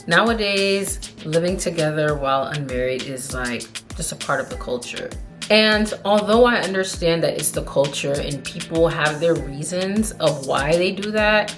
Nowadays, living together while unmarried is like just a part of the culture. And although I understand that it's the culture and people have their reasons of why they do that,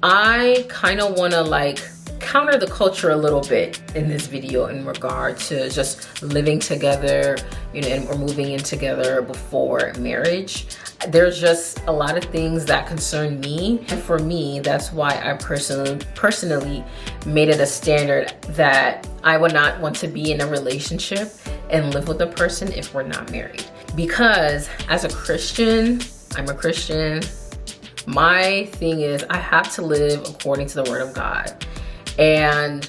I kind of want to like counter the culture a little bit in this video in regard to just living together, you know, or moving in together before marriage. There's just a lot of things that concern me, and for me, that's why I personally made it a standard that I would not want to be in a relationship and live with a person if we're not married. Because as a Christian, I'm a Christian, my thing is I have to live according to the word of God. And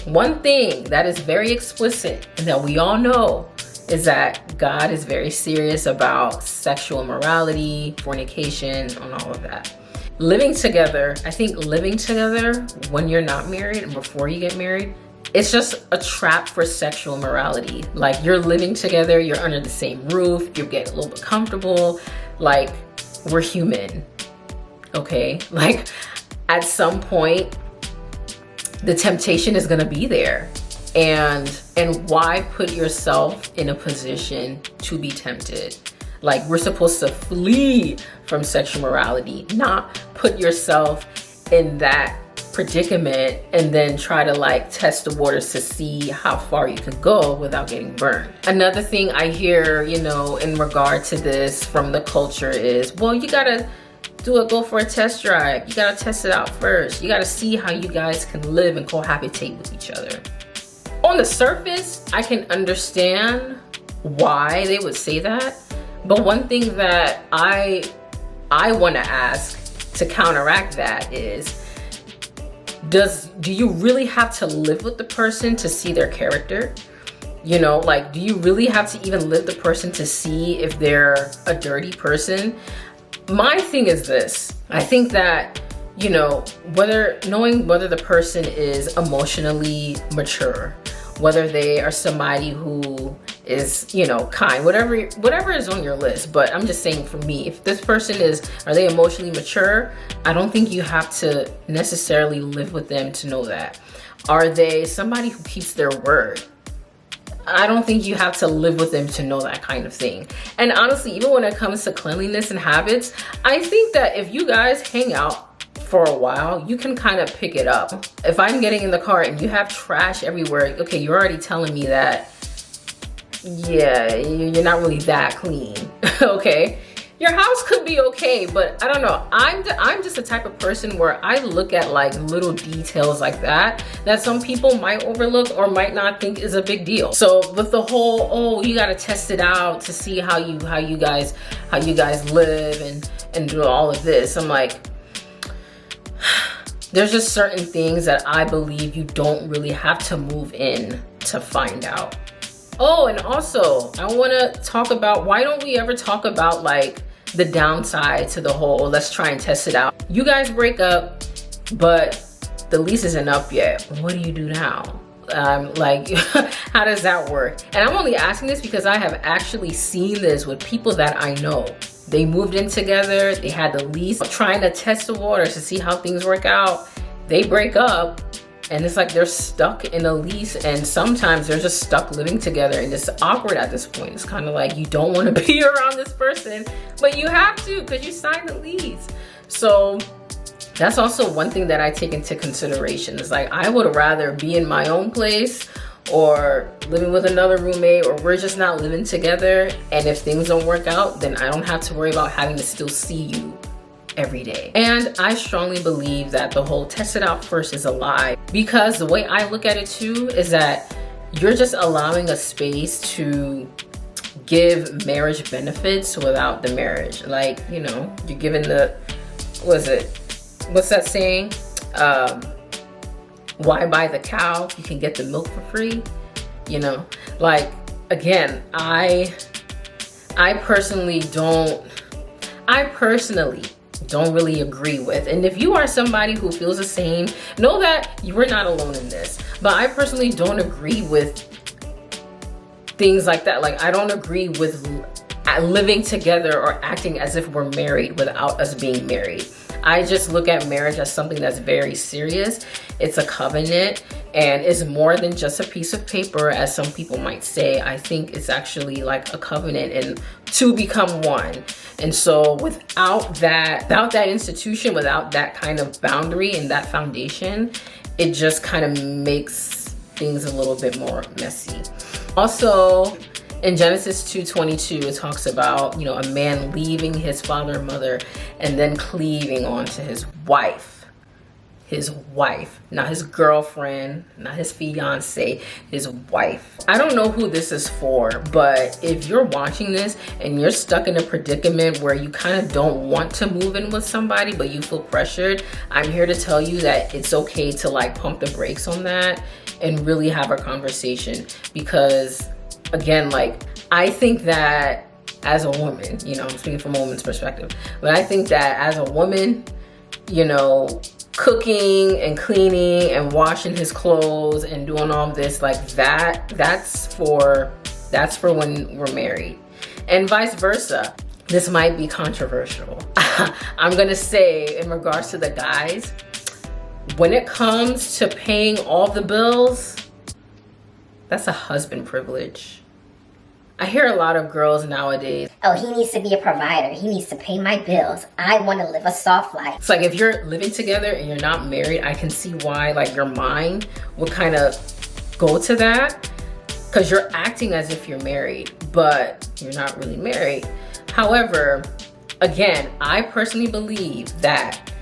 one thing that is very explicit and that we all know is that God is very serious about sexual immorality, fornication, and all of that. Living together, I think living together when you're not married and before you get married, it's just a trap for sexual immorality. Like, you're living together, you're under the same roof, you get a little bit comfortable. Like, we're human, okay? Like, at some point, the temptation is gonna be there. And why put yourself in a position to be tempted? Like, we're supposed to flee from sexual morality, not put yourself in that predicament and then try to like test the waters to see how far you can go without getting burned. Another thing I hear, you know, in regard to this from the culture is, well, you gotta go for a test drive. You gotta test it out first. You gotta see how you guys can live and cohabitate with each other. On the surface, I can understand why they would say that. But one thing that I want to ask to counteract that is, do you really have to live with the person to see their character? You know, like, do you really have to even live the person to see if they're a dirty person? My thing is this. I think that, you know, knowing whether the person is emotionally mature, whether they are somebody who is, you know, kind, whatever is on your list. But I'm just saying, for me, if this person are they emotionally mature? I don't think you have to necessarily live with them to know that. Are they somebody who keeps their word? I don't think you have to live with them to know that kind of thing. And honestly, even when it comes to cleanliness and habits, I think that if you guys hang out for a while, you can kind of pick it up. If I'm getting in the car and you have trash everywhere, okay, you're already telling me that, yeah, you're not really that clean, okay? Your house could be okay, but I don't know. I'm just the type of person where I look at like little details like that some people might overlook or might not think is a big deal. So with the whole, oh, you gotta test it out to see how you guys live and do all of this, I'm like, there's just certain things that I believe you don't really have to move in to find out. Oh, and also I want to talk about, why don't we ever talk about like the downside to the whole, let's try and test it out. You guys break up, but the lease isn't up yet. What do you do now? Like, how does that work? And I'm only asking this because I have actually seen this with people that I know. They moved in together, they had the lease, trying to test the waters to see how things work out. They break up, and it's like they're stuck in a lease, and sometimes they're just stuck living together, and it's awkward at this point. It's kind of like you don't want to be around this person, but you have to because you signed the lease. So that's also one thing that I take into consideration. It's like, I would rather be in my own place or living with another roommate, or we're just not living together, and if things don't work out, then I don't have to worry about having to still see you every day. And I strongly believe that the whole test it out first is a lie, because the way I look at it too is that you're just allowing a space to give marriage benefits without the marriage. Like, you know, you're giving the, what's that saying? Why buy the cow if you can get the milk for free? You know, like, again, I personally don't really agree with. And if you are somebody who feels the same, know that you are not alone in this. But I personally don't agree with things like that. Like, I don't agree with living together or acting as if we're married without us being married. I just look at marriage as something that's very serious. It's a covenant, and it's more than just a piece of paper, as some people might say. I think it's actually like a covenant and to become one. And so without that institution, without that kind of boundary and that foundation, it just kind of makes things a little bit more messy. Also, in Genesis 2:22, it talks about, you know, a man leaving his father and mother and then cleaving onto his wife. His wife, not his girlfriend, not his fiance, his wife. I don't know who this is for, but if you're watching this and you're stuck in a predicament where you kind of don't want to move in with somebody, but you feel pressured, I'm here to tell you that it's okay to like pump the brakes on that and really have a conversation. Because again, like, I think that as a woman, you know, I'm speaking from a woman's perspective, but I think that as a woman, you know, cooking and cleaning and washing his clothes and doing all this like that's for when we're married, and vice versa. This might be controversial. I'm gonna say, in regards to the guys, when it comes to paying all the bills, that's a husband privilege. I hear a lot of girls nowadays, oh, he needs to be a provider. He needs to pay my bills. I want to live a soft life. It's like, if you're living together and you're not married, I can see why like your mind would kind of go to that, because you're acting as if you're married, but you're not really married. However, again, I personally believe that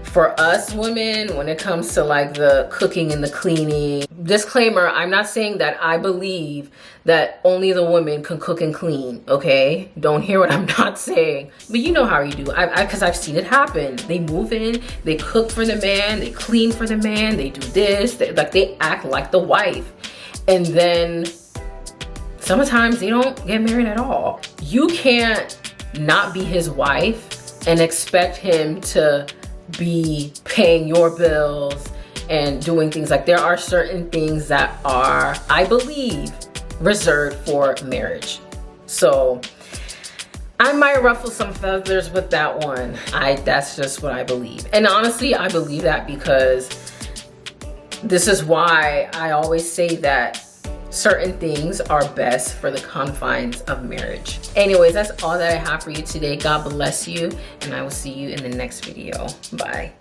for us women, when it comes to like the cooking and the cleaning, disclaimer, I'm not saying that I believe that only the women can cook and clean, okay? Don't hear what I'm not saying. But you know how you do, because I've seen it happen. They move in, they cook for the man, they clean for the man, they do this, they act like the wife. And then sometimes they don't get married at all. You can't not be his wife and expect him to be paying your bills and doing things. Like, there are certain things that are, I believe, reserved for marriage. So I might ruffle some feathers with that one. That's just what I believe. And honestly, I believe that because this is why I always say that certain things are best for the confines of marriage. Anyways, that's all that I have for you today. God bless you, and I will see you in the next video. Bye.